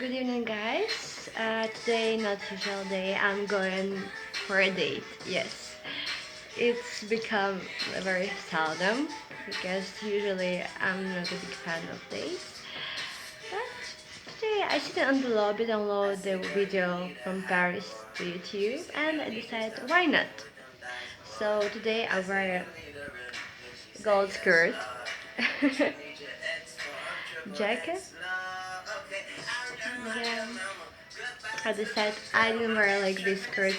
Good evening, guys. Today, not usual day. I'm going for a date. Yes, it's become very seldom because usually I'm not a big fan of dates. But today, I sit on the lobby, download the video from Paris to YouTube, and I decided why not. So today, I wear a gold skirt, jacket. Yeah. I decided I didn't wear like this skirt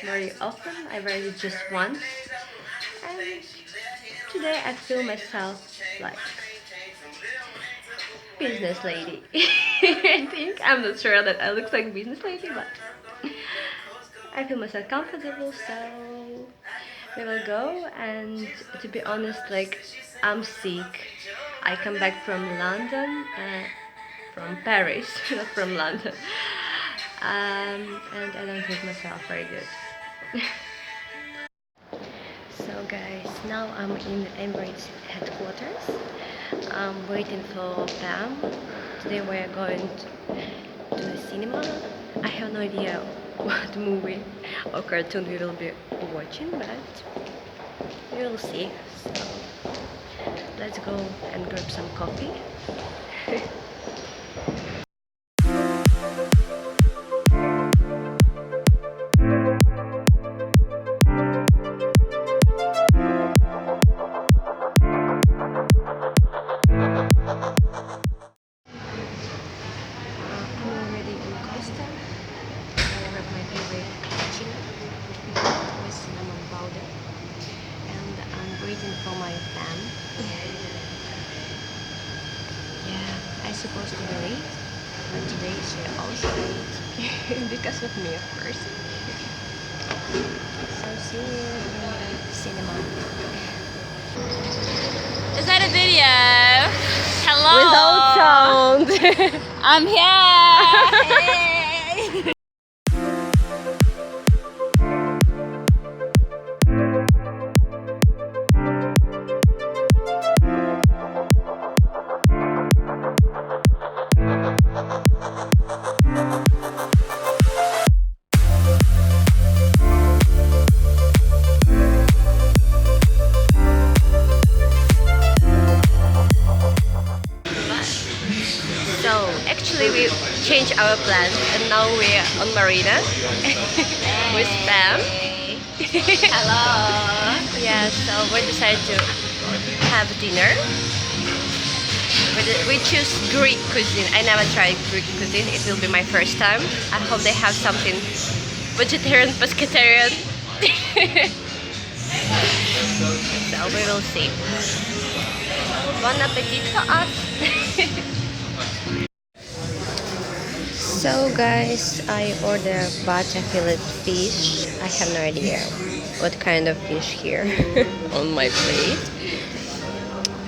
very often. I wear it just once. And today I feel myself like business lady. I think I'm not sure that I look like business lady, but I feel myself comfortable, so we will go. And to be honest, like I'm sick. I come back from London, from Paris, not from London, and I don't feel myself very good. So guys, now I'm in Emirates headquarters. I'm waiting for Pam. Today we're going to the cinema. I have no idea what movie or cartoon we will be watching, but we will see. So let's go and grab some coffee. I'm already in Costa. I have my favorite cappuccino with cinnamon powder, and I'm waiting for my fan. Yeah, I supposed to be late, but today she also late because of me, of course. So see you in the cinema. Is that a video? Hello. Without sound. I'm here. Hey. So actually we changed our plans and now we're on Marina with Pam. Hello. Yeah, so we decided to have dinner. We choose Greek cuisine. I never tried Greek cuisine. It will be my first time. I hope they have something vegetarian, pescatarian. So we will see. Bon appetit for us. So guys, I ordered butter fillet fish. I have no idea what kind of fish here on my plate.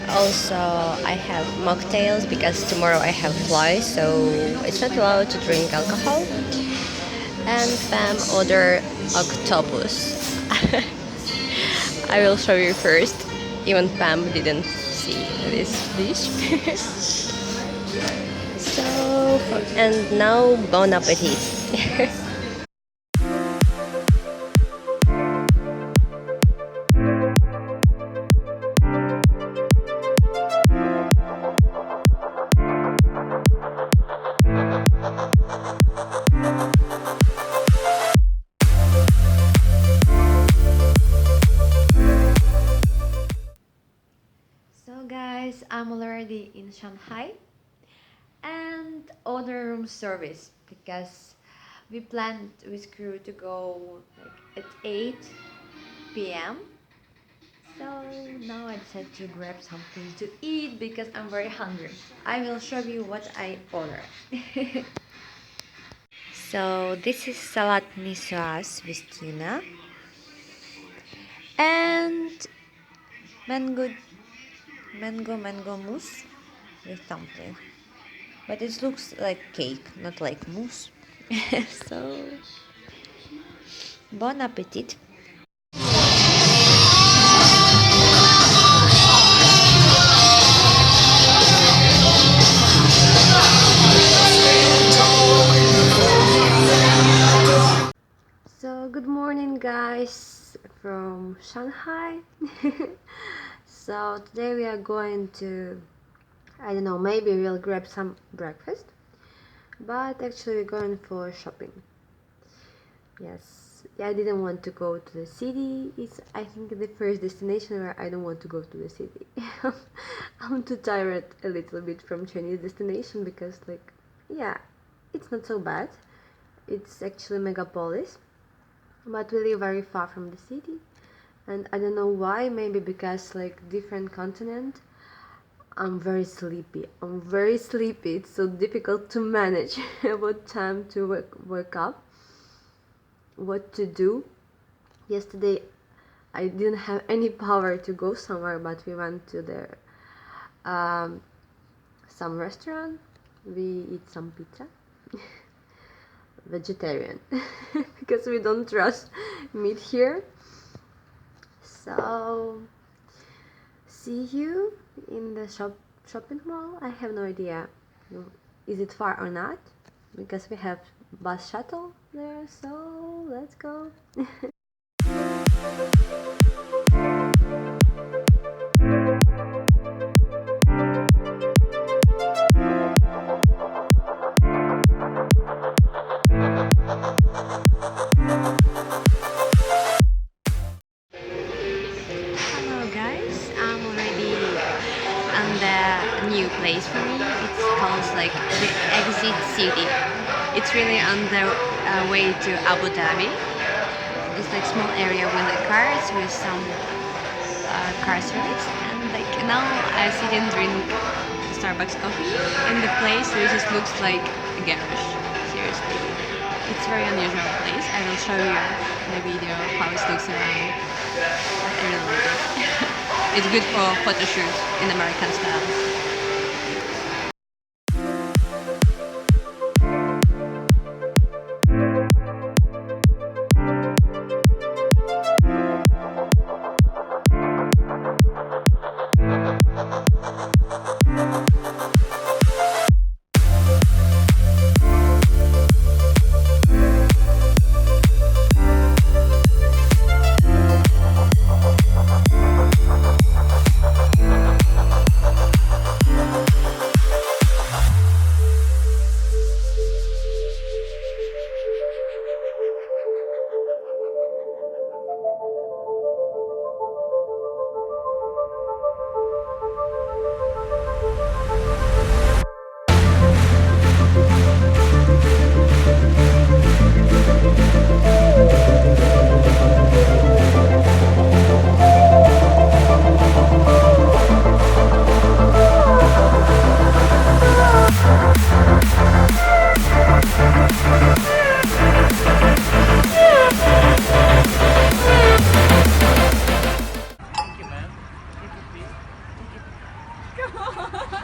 Also, I have mocktails because tomorrow I have fly, so it's not allowed to drink alcohol. And Pam ordered octopus. I will show you first. Even Pam didn't see this dish. So, and now bon appetit. So guys, I'm already in Shanghai and order room service because we planned with crew to go like at 8 p.m. So now I decided to grab something to eat because I'm very hungry. I will show you what I ordered. So this is salad niçoise with tuna and mango mousse with something. But it looks like cake, not like mousse. So, bon appetit. guys from Shanghai. So today we are going to, I don't know, maybe we'll grab some breakfast, but actually we're going for shopping. Yes, I didn't want to go to the city. It's, I think, the first destination where I don't want to go to the city. I'm too tired a little bit from Chinese destination because, like, yeah, it's not so bad. It's actually megapolis, but we live very far from the city, and I don't know why. Maybe because, like, different continent. I'm very sleepy. It's so difficult to manage what time to wake up, what to do. Yesterday I didn't have any power to go somewhere, but we went to some restaurant. We eat some pizza. Vegetarian because we don't trust meat here. So see you in the shopping mall. I have no idea is it far or not, because we have bus shuttle there, so let's go. Hello guys, I'm already on the new place for me. It's called like the Exit City. It's really on the way to Abu Dhabi. It's like small area with the cars, with some car service, and like now I sit and drink Starbucks coffee in the place which just looks like a garage. Seriously, it's a very unusual place. I will show you in the video how it looks around. I really like it. It's good for photo shoots in American style.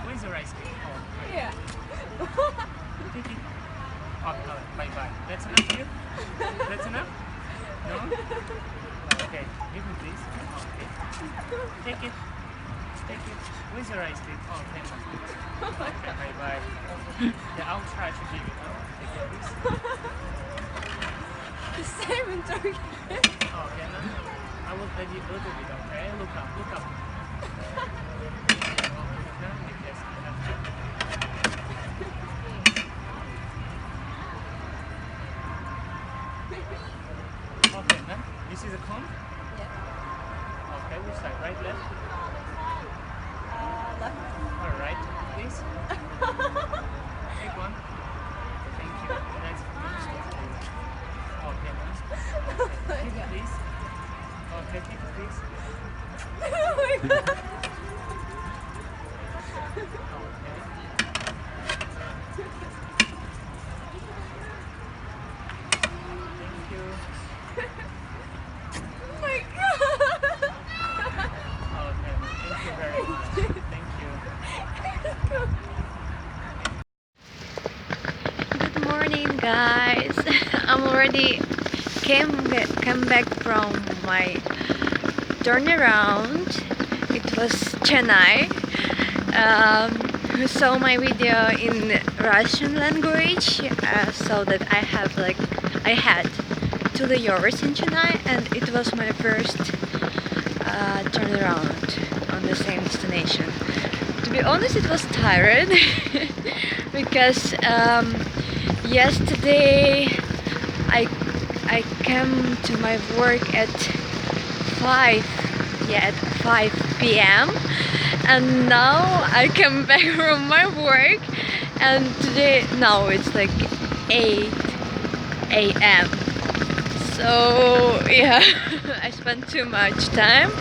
Where's your ice cream? Oh, right. Yeah. Take it. Oh, no, bye. That's enough for you? That's enough? No? Okay, give me please. Okay. Take it. Where's your ice cream? Oh, thank you. Okay, bye. Yeah, I'll try to give it. Take it, please. The same in Turkish. Okay, no. I will add you a little bit, okay? Look up. Yes, okay, man. This is a cone? Yeah. Okay, which side? Right, left? Left. Alright, please. Take one. Thank you. That's for me. Okay, man. Take it, please. Okay, take it, please. Oh my god. Thank you. Oh my god. Okay, thank you very much. Thank you. Good morning, guys. I'm already came back from my turnaround. It was Chennai. Who saw my video in Russian language, so that I had 2 layovers in Chennai, and it was my first turnaround on the same destination. To be honest, it was tired because yesterday I came to my work at 5 p.m. and now I come back from my work, and today now it's like 8 a.m. So yeah, I spent too much time.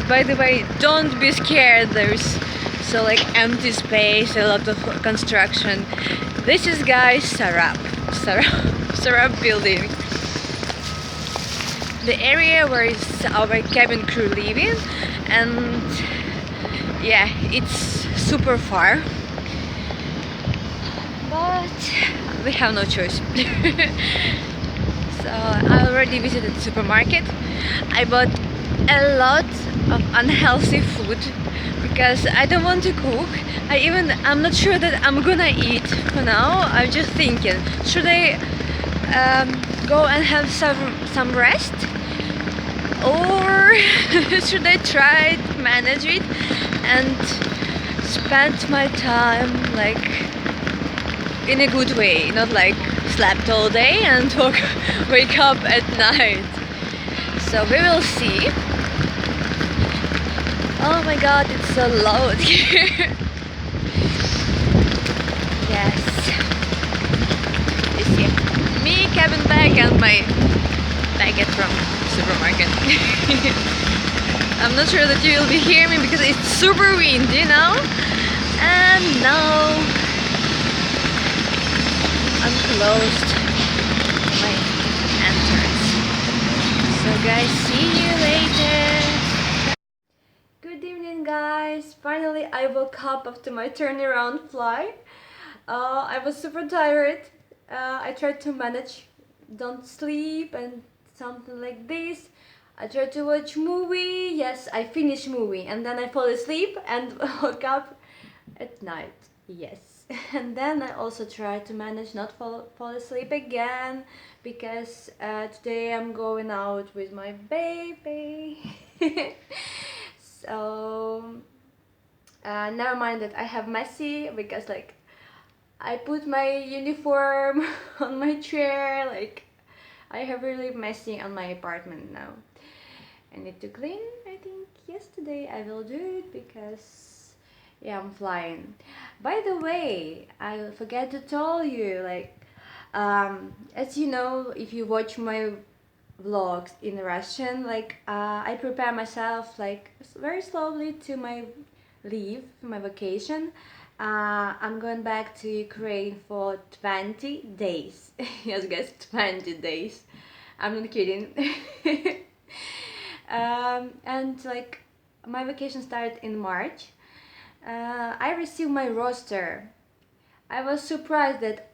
By the way, don't be scared, there's so like empty space, a lot of construction. This is guys Sarap building. The area where is our cabin crew living, and yeah, it's super far, but we have no choice. So I already visited the supermarket. I bought a lot of unhealthy food because I don't want to cook. I'm not sure that I'm gonna eat for now. I'm just thinking, should I go and have some rest, or should I try to manage it and spend my time like in a good way, not like slept all day and wake up at night. So we will see. Oh my god, it's so loud here. Yes. You see me, cabin bag, and my baguette from supermarket. I'm not sure that you will be hearing me because it's super windy now. And now I'm closed my entrance. So guys, see you later. Good evening guys. Finally I woke up after my turnaround flight. I was super tired. I tried to manage don't sleep and something like this. I tried to watch movie. Yes, I finished movie and then I fall asleep and woke up at night. Yes. And then I also tried to manage not fall asleep again, because today I'm going out with my baby. So never mind that I have messy, because like I put my uniform on my chair, like I have really messy on my apartment now. I need to clean. I think yesterday I will do it because yeah, I'm flying. By the way, I forget to tell you, like as you know, if you watch my vlogs in Russian, like I prepare myself like very slowly to my leave, my vacation. I'm going back to Ukraine for 20 days. Yes guys, 20 days. I'm not kidding. And like my vacation started in March. I received my roster. I was surprised that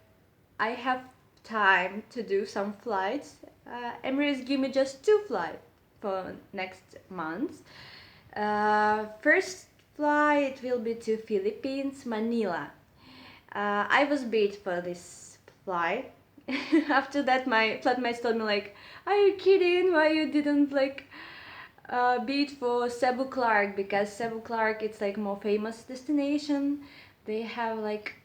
I have time to do some flights. Emirates give me just 2 flights for next month. First flight will be to Philippines, Manila. I was bid for this flight. After that, my flatmates told me like, "Are you kidding? Why you didn't like bid for Cebu Clark?" Because Cebu Clark it's like more famous destination. They have like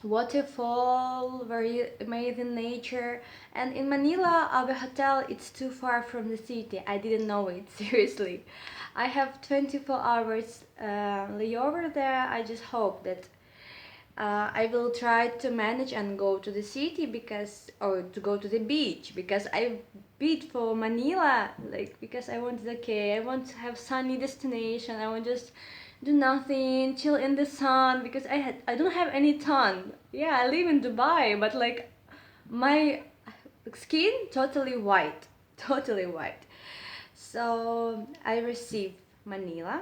waterfall, very amazing nature, and in Manila our hotel it's too far from the city. I didn't know it. Seriously, I have 24 hours layover there. I just hope that I will try to manage and go to the city, because or to go to the beach, because I bid for Manila, like because I wanted, okay, I want to have sunny destination. I want just do nothing, chill in the sun, because I don't have any tan. Yeah, I live in Dubai, but like my skin totally white, totally white. So I received Manila.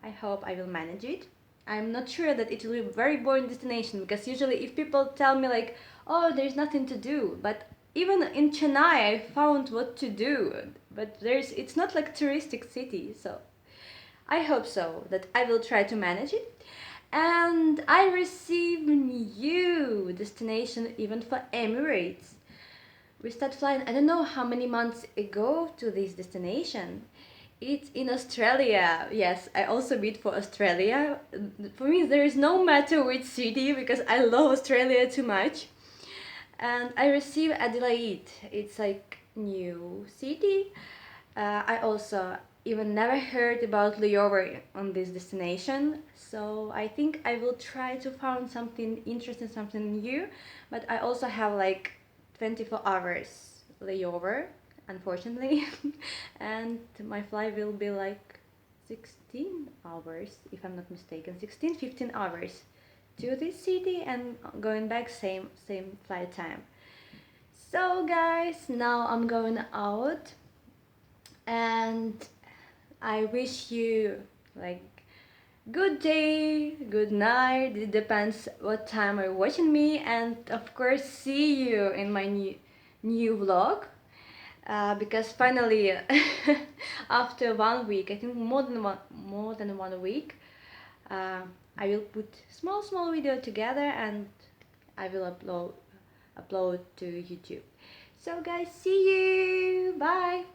I hope I will manage it. I'm not sure that it will be a very boring destination, because usually if people tell me like, oh, there's nothing to do, but even in Chennai I found what to do, but it's not like touristic city. So I hope so that I will try to manage it. And I received new destination even for Emirates. We start flying, I don't know how many months ago, to this destination. It's in Australia. Yes, I also bid for Australia. For me, there is no matter which city because I love Australia too much. And I received Adelaide. It's like new city. I also even never heard about layover on this destination, so I think I will try to find something interesting, something new. But I also have like 24 hours layover, unfortunately, and my flight will be like 16 hours, if I'm not mistaken, 16, 15 hours to this city and going back same flight time. So guys, now I'm going out and I wish you like good day, good night. It depends what time you're watching me, and of course see you in my new vlog. Because finally, after 1 week, I think more than 1 week, uh, I will put small video together and I will upload to YouTube. So guys, see you. Bye.